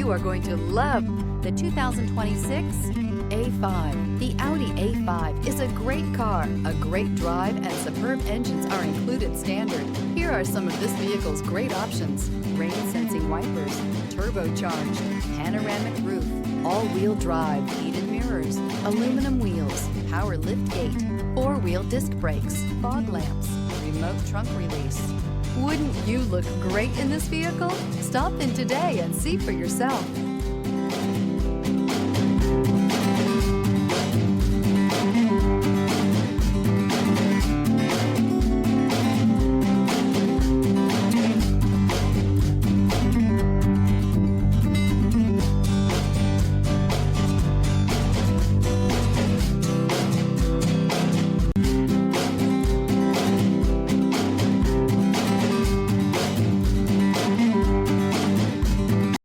You are going to love the 2026 A5. The Audi A5 is a great car. A great drive and superb engines are included standard. Here are some of this vehicle's great options: rain sensing wipers, turbocharged, panoramic roof, all-wheel drive, heated mirrors, aluminum wheels, power lift gate, four-wheel disc brakes, fog lamps, remote trunk release. Wouldn't you look great in this vehicle? Stop in today and see for yourself.